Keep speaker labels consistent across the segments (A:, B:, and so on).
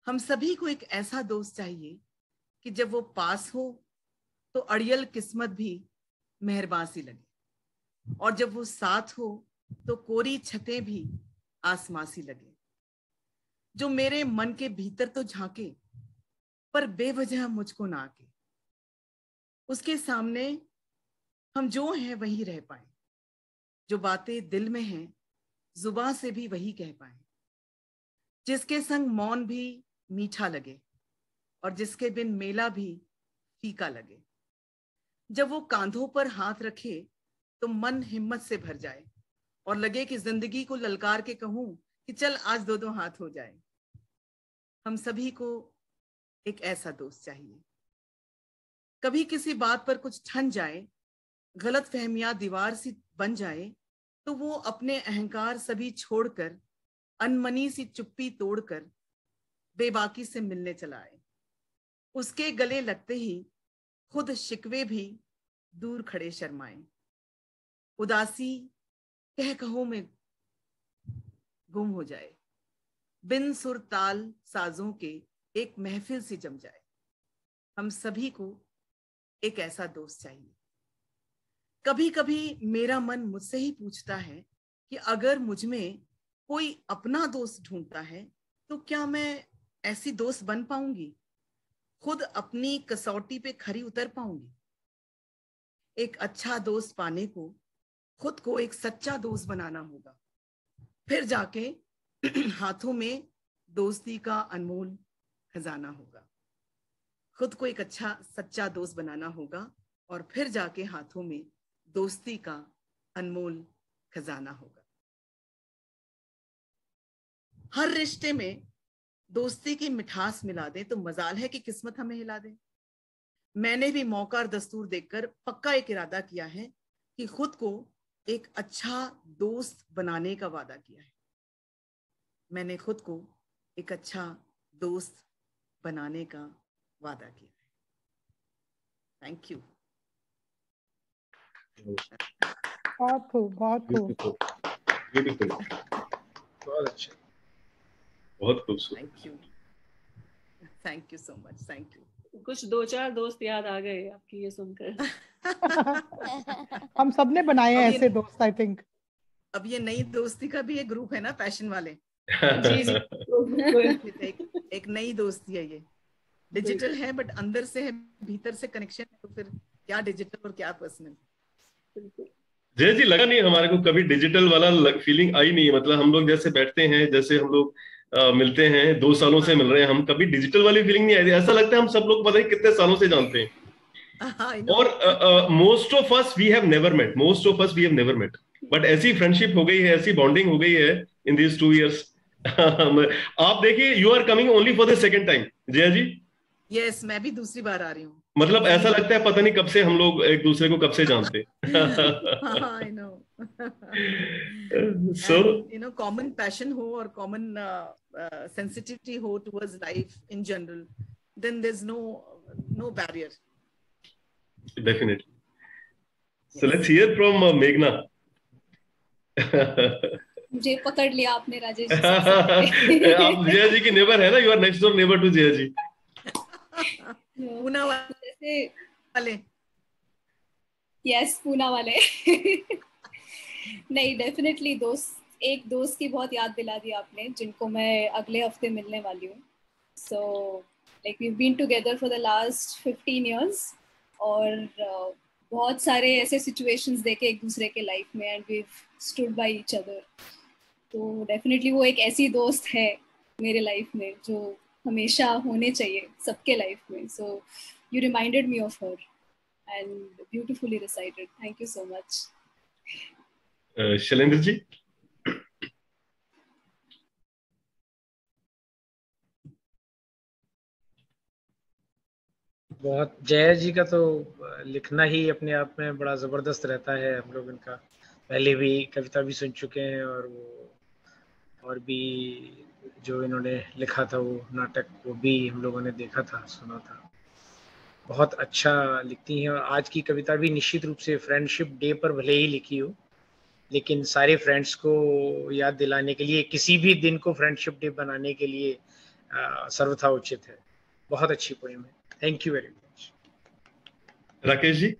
A: हम सभी को एक ऐसा दोस्त चाहिए कि जब वो पास हो तो अड़ियल किस्मत भी मेहरबान सी लगे, और जब वो साथ हो तो कोरी छतें भी आसमां सी लगे। जो मेरे मन के भीतर तो झांके पर बेवजह मुझको ना आके, उसके सामने हम जो हैं वही रह पाए। जो बातें दिल में हैं जुबान से भी वही कह पाए। जिसके संग मौन भी मीठा लगे और जिसके बिन मेला भी फीका लगे। जब वो कांधों पर हाथ रखे तो मन हिम्मत से भर जाए और लगे कि जिंदगी को ललकार के कहूं कि चल आज दो दो हाथ हो जाए। हम सभी को एक ऐसा दोस्त चाहिए। कभी किसी बात पर कुछ ठन जाए, गलत फहमियां दीवार सी बन जाए, तो वो अपने अहंकार सभी छोड़कर, अनमनी सी चुप्पी तोड़कर बेबाकी से मिलने चला आए। उसके गले लगते ही खुद शिकवे भी दूर खड़े शर्माए। उदासी कह कहो में गुम हो जाए, बिन सुर ताल साजों के एक महफिल सी जम जाए। हम सभी को एक ऐसा दोस्त चाहिए। कभी कभी मेरा मन मुझसे ही पूछता है कि अगर मुझ में कोई अपना दोस्त ढूंढता है तो क्या मैं ऐसी दोस्त बन पाऊंगी, खुद अपनी कसौटी पे खरी उतर पाऊंगी। एक अच्छा दोस्त पाने को खुद को एक सच्चा दोस्त बनाना होगा, फिर जाके हाथों में दोस्ती का अनमोल खजाना होगा। खुद को एक अच्छा सच्चा दोस्त बनाना होगा और फिर जाके हाथों में दोस्ती का अनमोल खजाना होगा। हर रिश्ते में दोस्ती की मिठास मिला दे तो मजाल है कि किस्मत हमें हिला दे। मैंने भी मौका और दस्तूर देखकर पक्का एक इरादा किया है कि खुद को एक अच्छा दोस्त बनाने का वादा किया है। मैंने खुद को एक अच्छा दोस्त बनाने का वादा किया है। Thank you.
B: बहुत खूब, बहुत खूब।
C: ब्यूटीफुल, बहुत अच्छा, बहुत खूबसूरत।
A: Thank you so much, thank you.
D: कुछ दो चार दोस्त याद आ गए आपकी ये सुनकर।
B: हम सबने बनाए हैं ऐसे दोस्त, आई थिंक।
A: अब ये नई दोस्ती का भी एक ग्रुप है ना, पैशन वाले।
D: जी जी।
A: एक नई दोस्ती है ये, डिजिटल है बट अंदर से है, भीतर से कनेक्शन है। तो फिर क्या डिजिटल और क्या पर्सनल।
C: जय जी, लगा नहीं हमारे को कभी डिजिटल वाला फीलिंग आई नहीं है। मतलब हम लोग जैसे बैठते हैं, जैसे हम लोग मिलते हैं, 2 सालों से मिल रहे हैं, हम कभी डिजिटल वाली फीलिंग नहीं आई। ऐसा लगता है हम सब लोग पता नहीं कितने सालों से जानते हैं। और most of us we have never met, most of us we have never met, but ऐसी फ्रेंडशिप हो गई है, ऐसी बॉन्डिंग हो गई है इन दिस 2 years। आप देखिए, you are coming only for the second time Jaya ji.
A: Yes, मैं भी दूसरी बार आ रही हूँ।
C: मतलब ऐसा लगता है पता नहीं कब से हम लोग एक दूसरे को कब से जानते।
A: I know।
C: So
A: you know, common passion हो और common sensitivity हो towards life in general, then there's no barrier।
C: Definitely। So let's hear from Meghna।
E: मुझे पकड़ लिया आपने राजेश जी।
C: आप जया जी की नेबर है ना, you are next door neighbour to Jaya ji.
A: Poona वाले।
E: यस, पूना वाले। नहीं, डेफिनेटली एक दोस्त की बहुत याद दिला दी आपने, जिनको मैं अगले हफ्ते मिलने वाली हूँ। So like we been together for the last 15 years और बहुत सारे ऐसे सिचुएशंस देखे एक दूसरे के लाइफ में, and we stood by each other. तो डेफिनेटली वो एक ऐसी दोस्त है मेरे लाइफ में जो हमेशा होने चाहिए सबके लाइफ में। So you reminded me of her and beautifully recited. Thank you so much.
C: Shailendra ji.
F: बहुत, जया जी का तो लिखना ही अपने आप में बड़ा जबरदस्त रहता है। हम लोग इनका पहले भी कविता भी सुन चुके हैं, और भी जो इन्होंने लिखा था वो नाटक, वो भी हम लोगों ने देखा था, सुना था। बहुत अच्छा लिखती हैं। और आज की कविता भी निश्चित रूप से फ्रेंडशिप डे पर भले ही लिखी हो, लेकिन सारे फ्रेंड्स को याद दिलाने के लिए, किसी भी दिन को फ्रेंडशिप डे बनाने के लिए सर्वथा उचित है। बहुत अच्छी पोएम है। Thank you very much.
C: Rakesh ji.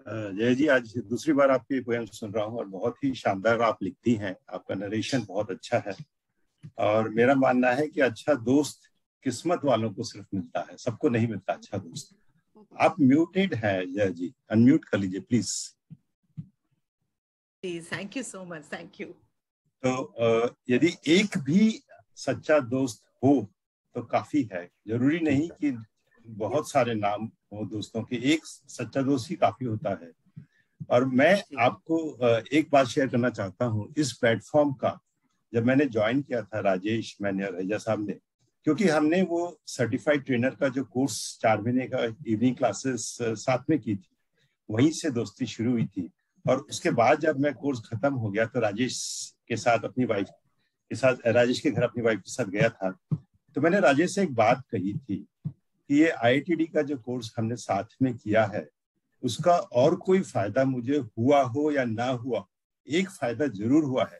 G: Jay ji, आज दूसरी बार आपकी पोएम सुन रहा हूँ और बहुत ही शानदार आप लिखती हैं। आपका नरेशन बहुत अच्छा है और मेरा मानना है कि अच्छा दोस्त किस्मत वालों को सिर्फ मिलता है, सबको नहीं मिलता अच्छा दोस्त। आप म्यूटेड है जय जी, अनम्यूट कर लीजिए please.
A: Thank you so much, thank you.
G: तो यदि एक भी सच्चा दोस्त हो तो काफी है, जरूरी नहीं कि बहुत सारे नाम हो दोस्तों के, एक सच्चा दोस्त ही काफी होता है। और मैं आपको एक बात शेयर करना चाहता हूँ। इस प्लेटफॉर्म का जब मैंने ज्वाइन किया था, राजेश, मैंने और रजा साहब ने, क्योंकि हमने वो सर्टिफाइड ट्रेनर का जो कोर्स 4 महीने का इवनिंग क्लासेस साथ में की थी, वहीं से दोस्ती शुरू हुई थी। और उसके बाद जब मैं कोर्स खत्म हो गया तो राजेश के साथ अपनी वाइफ के साथ, राजेश के घर अपनी वाइफ के साथ गया था, तो मैंने राजेश से एक बात कही थी कि ये IITD का जो कोर्स हमने साथ में किया है, उसका और कोई फायदा मुझे हुआ हो या ना हुआ, एक फायदा जरूर हुआ है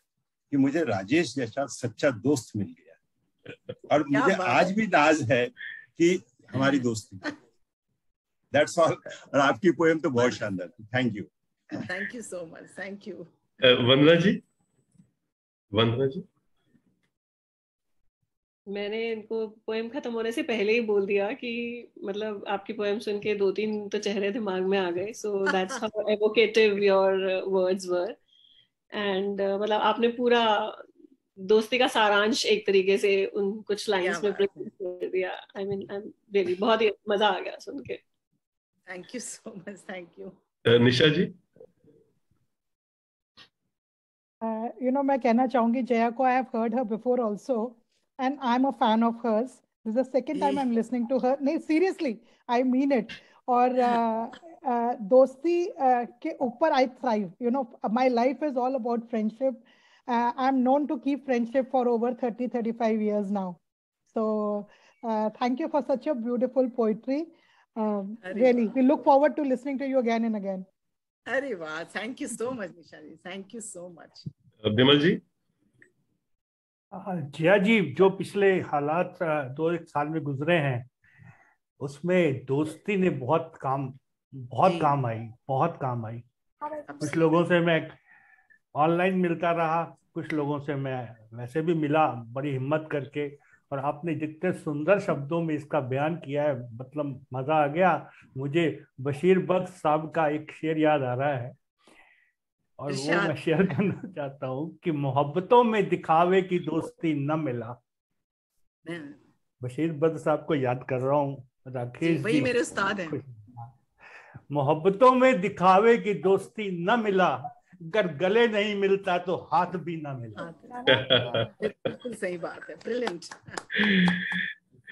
G: कि मुझे राजेश जैसा सच्चा दोस्त मिल गया। और मुझे आज भी नाज है कि हमारी दोस्ती। That's all. और आपकी पोएम तो बहुत शानदार थी। Thank you,
A: thank you so much, thank you.
C: Vandana ji. Vandana ji.
D: मैंने इनको पोएम खत्म होने से पहले ही बोल दिया कि मतलब आपकी पोएम सुन के 2-3 तो चेहरे दिमाग में आ गए। So that's how evocative your words were. And मतलब आपने पूरा दोस्ती का सारांश एक तरीके से उन कुछ लाइंस में प्रेजेंट कर दिया। I mean I am really, बहुत ही मजा आ गया सुन के।
A: Thank you so much, thank you.
C: Nisha ji.
B: मैं कहना चाहूंगी जया को, I have heard her before also and I am a fan of hers. This is the second time I am listening to her. नहीं, सीरियसली आई मीन इट। और दोस्ती के ऊपर I thrive. My life is all about friendship. I am known to keep friendship for over 30-35 years now. So thank you for such a beautiful poetry. Really, we look forward to listening to you again and again.
A: अरे वाह, thank you so much Nisha ji, thank you so much.
C: Vimal ji.
H: Jaya ji, जो पिछले हालात 2-1 साल में गुजरे हैं, उसमें दोस्ती ने बहुत काम आई। कुछ लोगों से मैं ऑनलाइन मिलता रहा, कुछ लोगों से मैं वैसे भी मिला बड़ी हिम्मत करके। और आपने जितने सुंदर शब्दों में इसका बयान किया है, मतलब मजा आ गया। मुझे बशीर बख्श साहब का एक शेर याद आ रहा है और वो मैं शेयर करना चाहता हूँ कि मोहब्बतों में दिखावे की दोस्ती न मिला। बशीर बख्श साहब को याद कर रहा हूँ। राकेश जी
A: मेरे उस्ताद हैं।
H: मोहब्बतों में दिखावे की दोस्ती न मिला, अगर गले नहीं मिलता तो हाथ भी ना मिला।
A: बिल्कुल सही बात है, ब्रिलियंट।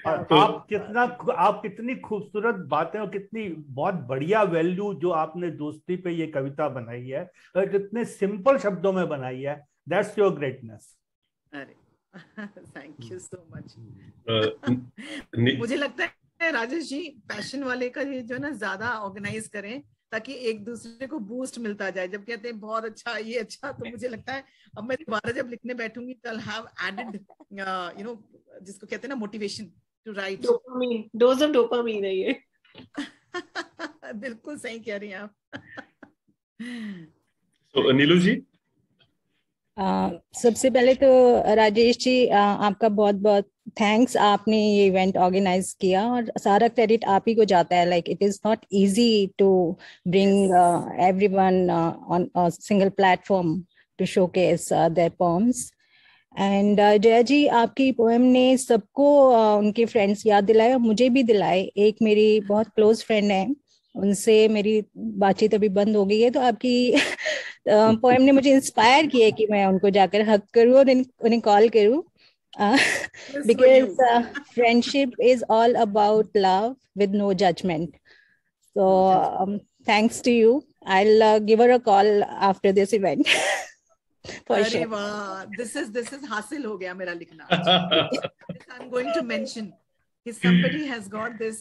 H: आप कितनी खूबसूरत बातें और कितनी बहुत बढ़िया वैल्यू जो आपने दोस्ती पे ये कविता बनाई है और कितने सिंपल शब्दों में बनाई है। That's your greatness.
A: अरे थैंक यू सो मच। मुझे लगता है राजेश जी, पैशन वाले का ये जो ना ज्यादा ऑर्गेनाइज करें ताकि एक दूसरे को बूस्ट मिलता जाए। जब कहते हैं बहुत अच्छा, ये अच्छा, तो मुझे लगता है अब मैं दोबारा जब लिखने बैठूंगी तो I'll have added जिसको कहते हैं ना motivation to right.
D: Dopamine, dose of dopamine है ये।
A: बिल्कुल सही कह रही हैं आप।
C: तो नीलू जी।
I: सबसे पहले तो राजेश जी, आपका बहुत बहुत थैंक्स। आपने ये इवेंट ऑर्गेनाइज किया और सारा क्रेडिट आप ही को जाता है। Like it is not easy to bring everyone on a single platform to showcase their poems. And Jaya ji, आपकी पोएम ने सबको उनके फ्रेंड्स याद दिलाए, मुझे भी दिलाए। एक मेरी बहुत क्लोज फ्रेंड है, उनसे मेरी बातचीत अभी बंद हो गई है, तो आपकी पोएम ने मुझे इंस्पायर किया कि मैं उनको जाकर हक करूं और उन्हें कॉल करूं। Because friendship is all about love with no judgment. So thanks to you. I'll give her a call after this event.
A: अरे वाह, this is हासिल हो गया मेरा लिखना। I'm going to mention कि somebody has got this,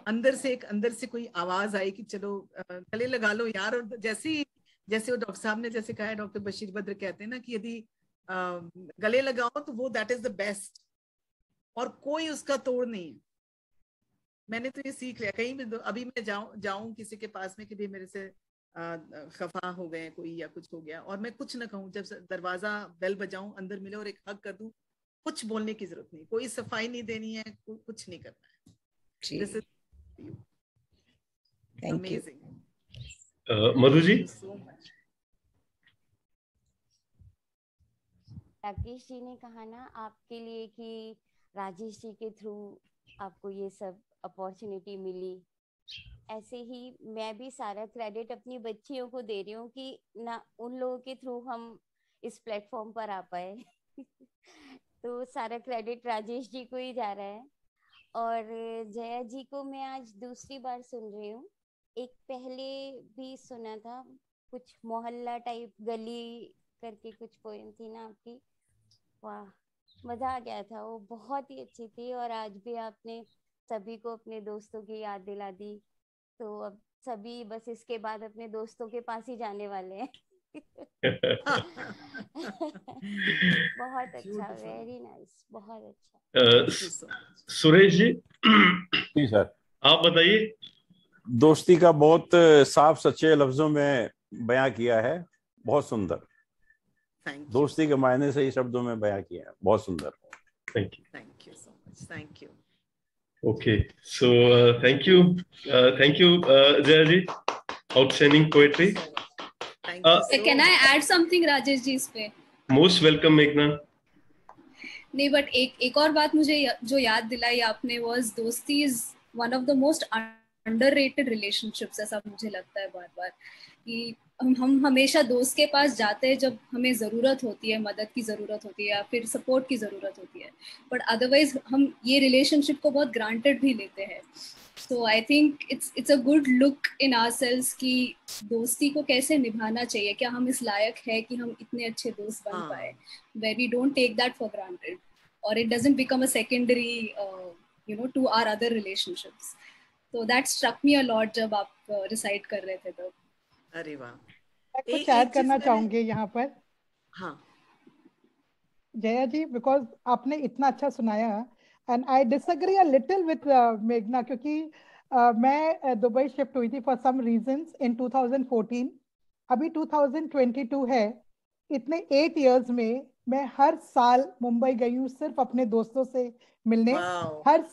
A: अंदर से कोई आवाज आई कि चलो गले लगा लो यार। और जैसे वो डॉक्टर साहब ने जैसे कहा, डॉक्टर बशीर बद्र कहते हैं ना कि यदि गले लगाओ तो वो दैट इज द बेस्ट, और कोई उसका तोड़ नहीं है। मैंने तो ये सीख लिया, कहीं भी अभी मैं जाऊं किसी के पास में कि भाई मेरे से खफा हो गए कोई या कुछ हो गया, और मैं कुछ ना कहूं, जब दरवाजा बेल बजाऊं, अंदर मिले और एक हग कर दूं, कुछ बोलने की जरूरत नहीं, कोई सफाई नहीं देनी है, कुछ नहीं करना है। This is amazing.
C: Madhu ji.
J: Rakesh ji ने कहा ना आपके लिए कि राजेश जी के थ्रू आपको ये सब अपॉर्चुनिटी मिली, ऐसे ही मैं भी सारा क्रेडिट अपनी बच्चियों को दे रही हूँ कि ना उन लोगों के थ्रू हम इस प्लेटफॉर्म पर आ पाए। तो सारा क्रेडिट राजेश जी को ही जा रहा है। और जया जी को मैं आज दूसरी बार सुन रही हूँ, एक पहले भी सुना था, कुछ मोहल्ला टाइप गली करके कुछ पोएम थी ना आपकी, वाह मजा आ गया था, वो बहुत ही अच्छी थी। और आज भी आपने सभी को अपने दोस्तों की याद दिला दी, तो अब सभी बस इसके बाद अपने दोस्तों के पास ही जाने वाले हैं। बहुत अच्छा, वेरी नाइस, बहुत अच्छा।
C: सुरेश जी।
K: जी सर।
C: आप बताइए।
K: दोस्ती का बहुत साफ सच्चे लफ्जों में बयां किया है, बहुत सुंदर। दोस्ती के मायने से ही शब्दों में बयां किया है, बहुत सुंदर।
C: Thank you
A: so much, thank you.
C: Okay, so thank you Jaya ji, outstanding poetry.
E: Can I add something Rajesh ji इस पे?
C: मोस्ट वेलकम मेघना।
E: नहीं, बट एक और बात मुझे जो याद दिलाई आपने, वाज दोस्ती is one of the most underrated relationships, ऐसा मुझे लगता है बार बार, कि हम हमेशा दोस्त के पास जाते हैं जब हमें ज़रूरत होती है, मदद की ज़रूरत होती है या फिर सपोर्ट की ज़रूरत होती है, बट अदरवाइज हम ये रिलेशनशिप को बहुत ग्रांटेड भी लेते हैं। So I think it's a good look in ourselves कि दोस्ती को कैसे निभाना चाहिए, क्या हम इस लायक है कि हम इतने अच्छे दोस्त बन पाए, where we don't take that for granted, और it doesn't become a secondary to our other relationships. So that struck me a lot जब आप रिसाइट कर रहे थे तब।
A: अरे वाह।
B: मैं कुछ ऐड करना चाहूंगी यहाँ पर।
A: हाँ
B: जया जी, बिकॉज आपने इतना अच्छा सुनाया, and I disagree a little with मेघना, क्योंकि मैं दुबई शिफ्ट हुई थी फॉर सम रीजंस इन 2014। अभी 2022 है। इतने 8 इयर्स में मैं हर साल मुंबई गई हूँ सिर्फ अपने दोस्तों से मिलने। हर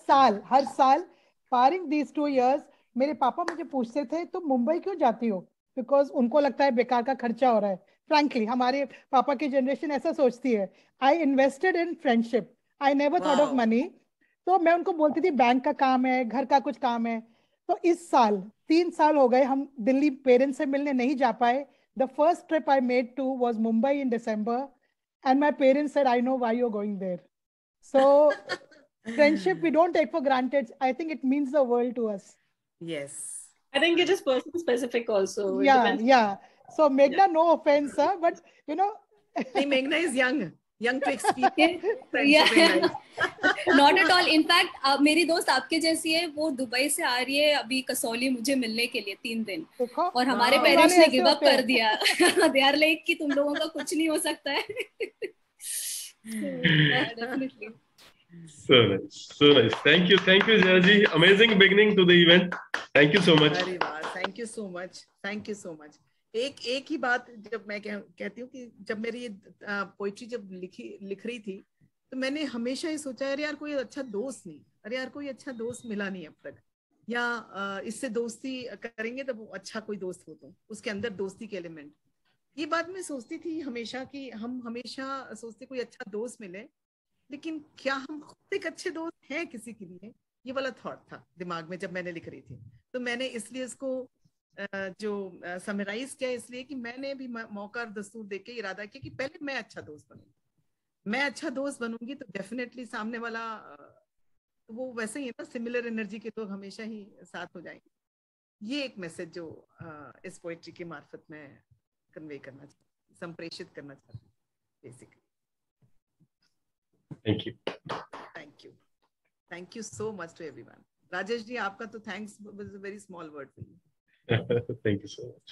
B: साल पारिंग दीज 2 years। मेरे पापा मुझे पूछते थे तुम मुंबई क्यों जाती हो, बिकॉज उनको लगता है बेकार का खर्चा हो रहा है। फ्रैंकली हमारे पापा की जनरेशन ऐसा सोचती है। I invested in friendship, I never thought of money. तो मैं उनको बोलती थी बैंक का काम है, घर का कुछ काम है। तो इस साल 3 साल हो गए हम दिल्ली पेरेंट्स से मिलने नहीं जा पाए। The first trip I made to was Mumbai in December, and my parents said, I know why you're going there. So friendship we don't take for granted. I think it means the world to us.
A: Yes,
D: I think it is person specific also.
B: Yeah. So Meghna, no offense, sir, but you know.
A: Meghna is young to experience.
E: Not at all. In fact, मेरी दोस्त आपके जैसी है, वो Dubai से आ रही है अभी कसौली मुझे मिलने के लिए 3 दिन, और हमारे पेरेंट्स ने गिव अप कर दिया। They are like कि तुम लोगों का कुछ नहीं हो सकता है। Definitely.
C: So nice. Thank you, Jaya ji. Amazing beginning to the event. Thank you so much.
A: अरे वाह, thank you so much. एक ही बात जब मैं कहती हूँ कि जब मेरी पोइट्री जब लिख रही थी, तो मैंने हमेशा ही सोचा अरे यार कोई अच्छा दोस्त नहीं, अरे यार कोई अच्छा दोस्त मिला नहीं अब तक, या इससे दोस्ती करेंगे तब अच्छा कोई दोस्त हो तो उसके अंदर दोस्ती के एलिमेंट। ये बात मैं सोचती थी हमेशा कि हम हमेशा सोचते कोई अच्छा दोस्त मिले, लेकिन क्या हम खुद एक अच्छे दोस्त हैं किसी के लिए? ये वाला थॉट था दिमाग में जब मैंने लिख रही थी। तो मैंने इसलिए इसको जो समराइज किया, इसलिए कि मैंने भी मौका और दस्तूर देके इरादा किया कि पहले मैं अच्छा दोस्त बनूंगी। मैं अच्छा दोस्त बनूंगी तो डेफिनेटली सामने वाला वो वैसे ही है ना, सिमिलर एनर्जी के लोग हमेशा ही साथ हो जाएंगे। ये एक मैसेज जो इस पोएट्री के मार्फत में कन्वे करना चाहती, संप्रेषित करना चाहती basically. Thank you so much to everyone. Rajesh ji, आपका तो thanks was a very small word for you.
C: Thank you so much.